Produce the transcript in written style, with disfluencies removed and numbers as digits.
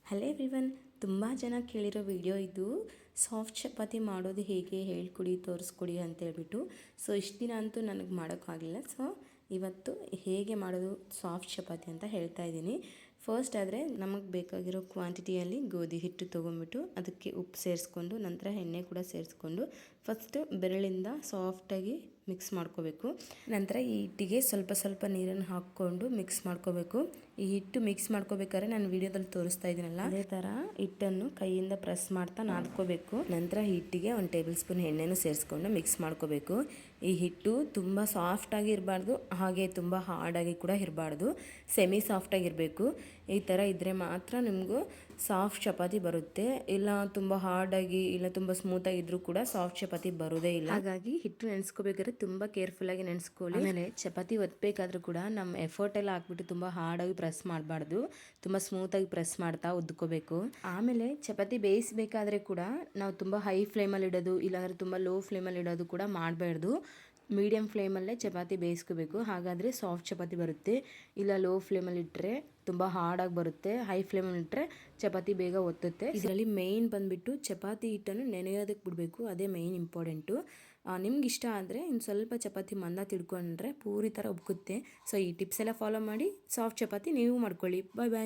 Hello everyone, ತುಂಬ ಜನ ಕೇಳಿರೋ video ಇದು. ಸಾಫ್ಟ್ ಚಪಾತಿ ಮಾಡೋದು ಹೇಗೆ ಹೇಳ್ಕೊಡಿ, ತೋರಿಸ್ಕೊಡಿ ಅಂತ ಹೇಳ್ಬಿಟ್ಟು. ಸೊ ಇಷ್ಟು ದಿನ ಅಂತೂ ನನಗೆ ಮಾಡೋಕ್ಕಾಗಲಿಲ್ಲ. ಸೊ ಇವತ್ತು ಹೇಗೆ ಮಾಡೋದು ಸಾಫ್ಟ್ ಚಪಾತಿ ಅಂತ ಹೇಳ್ತಾ ಇದ್ದೀನಿ. ಫಸ್ಟ್ ಆದರೆ ನಮಗೆ ಬೇಕಾಗಿರೋ ಕ್ವಾಂಟಿಟಿಯಲ್ಲಿ ಗೋಧಿ ಹಿಟ್ಟು ತೊಗೊಂಡ್ಬಿಟ್ಟು ಅದಕ್ಕೆ ಉಪ್ಪು ಸೇರಿಸ್ಕೊಂಡು ನಂತರ ಎಣ್ಣೆ ಕೂಡ ಸೇರಿಸ್ಕೊಂಡು ಫಸ್ಟ್ ಬೆರಳಿಂದ ಸಾಫ್ಟಾಗಿ ಮಿಕ್ಸ್ ಮಾಡ್ಕೋಬೇಕು. ನಂತರ ಈ ಹಿಟ್ಟಿಗೆ ಸ್ವಲ್ಪ ಸ್ವಲ್ಪ ನೀರನ್ನು ಹಾಕ್ಕೊಂಡು ಮಿಕ್ಸ್ ಮಾಡ್ಕೋಬೇಕು. ಈ ಹಿಟ್ಟು ಮಿಕ್ಸ್ ಮಾಡ್ಕೋಬೇಕಾದ್ರೆ ನಾನು ವಿಡಿಯೋದಲ್ಲಿ ತೋರಿಸ್ತಾ ಇದ್ದೀನಲ್ಲ, ಅದೇ ಥರ ಹಿಟ್ಟನ್ನು ಕೈಯಿಂದ ಪ್ರೆಸ್ ಮಾಡ್ತಾ ನಾದ್ಕೋಬೇಕು. ನಂತರ ಹಿಟ್ಟಿಗೆ 1 ಟೇಬಲ್ ಸ್ಪೂನ್ ಎಣ್ಣೆನೂ ಸೇರಿಸ್ಕೊಂಡು ಮಿಕ್ಸ್ ಮಾಡ್ಕೋಬೇಕು. ಈ ಹಿಟ್ಟು ತುಂಬ ಸಾಫ್ಟಾಗಿ ಇರಬಾರ್ದು, ಹಾಗೆ ತುಂಬ ಹಾರ್ಡಾಗಿ ಕೂಡ ಇರಬಾರ್ದು, ಸೆಮಿ ಸಾಫ್ಟಾಗಿರಬೇಕು. ಈ ಥರ ಇದ್ದರೆ ಮಾತ್ರ ನಿಮಗೂ ಸಾಫ್ಟ್ ಚಪಾತಿ ಬರುತ್ತೆ. ಇಲ್ಲ ತುಂಬ ಹಾರ್ಡಾಗಿ ಇಲ್ಲ ತುಂಬ ಸ್ಮೂತಾಗಿ ಇದ್ರೂ ಕೂಡ ಸಾಫ್ಟ್ ಚಪಾತಿ ಬರೋದೇ ಇಲ್ಲ. ಹಾಗಾಗಿ ಹಿಟ್ಟು ನೆನೆಸ್ಕೋಬೇಕಾದ್ರೆ ತುಂಬ ಕೇರ್ಫುಲ್ಲಾಗಿ ನೆನೆಸ್ಕೊಳ್ಳಿ. ಆಮೇಲೆ ಚಪಾತಿ ಒತ್ತಬೇಕಾದ್ರೂ ಕೂಡ ನಮ್ಮ ಎಫರ್ಟ್ ಎಲ್ಲ ಹಾಕ್ಬಿಟ್ಟು ತುಂಬ ಹಾರ್ಡಾಗಿ ಪ್ರೆಸ್ ಮಾಡಬಾರ್ದು, ತುಂಬ ಸ್ಮೂತಾಗಿ ಪ್ರೆಸ್ ಮಾಡ್ತಾ ಉದ್ಕೋಬೇಕು. ಆಮೇಲೆ ಚಪಾತಿ ಬೇಯಿಸಬೇಕಾದ್ರೆ ಕೂಡ ನಾವು ತುಂಬ ಹೈ ಫ್ಲೇಮಲ್ಲಿ ಇಡೋದು ಇಲ್ಲಾಂದರೆ ತುಂಬ ಲೋ ಫ್ಲೇಮಲ್ಲಿ ಇಡೋದು ಕೂಡ ಮಾಡಬಾರ್ದು. ಮೀಡಿಯಂ ಫ್ಲೇಮಲ್ಲೇ ಚಪಾತಿ ಬೇಯಿಸ್ಕೋಬೇಕು, ಹಾಗಾದರೆ ಸಾಫ್ಟ್ ಚಪಾತಿ ಬರುತ್ತೆ. ಇಲ್ಲ ಲೋ ಫ್ಲೇಮಲ್ಲಿ ಇಟ್ಟರೆ ತುಂಬ ಹಾರ್ಡಾಗಿ ಬರುತ್ತೆ, ಹೈ ಫ್ಲೇಮಲ್ಲಿ ಇಟ್ಟರೆ ಚಪಾತಿ ಬೇಗ ಒತ್ತುತ್ತೆ. ಇದರಲ್ಲಿ ಮೇಯ್ನ್ ಬಂದುಬಿಟ್ಟು ಚಪಾತಿ ಹಿಟ್ಟನ್ನು ನೆನೆಯೋದಕ್ಕೆ ಬಿಡಬೇಕು, ಅದೇ ಮೇಯ್ನ್ ಇಂಪಾರ್ಟೆಂಟು. ನಿಮ್ಗೆ ಇಷ್ಟ ಆದರೆ ಇನ್ನು ಸ್ವಲ್ಪ ಚಪಾತಿ ಮಂದ ತಿಳ್ಕೊಂಡ್ರೆ ಪೂರಿ ಥರ ಉಬ್ಕುತ್ತೆ. ಸೊ ಈ ಟಿಪ್ಸ್ ಎಲ್ಲ ಫಾಲೋ ಮಾಡಿ ಸಾಫ್ಟ್ ಚಪಾತಿ ನೀವು ಮಾಡ್ಕೊಳ್ಳಿ. ಬಾಯ್ ಬಾಯ್.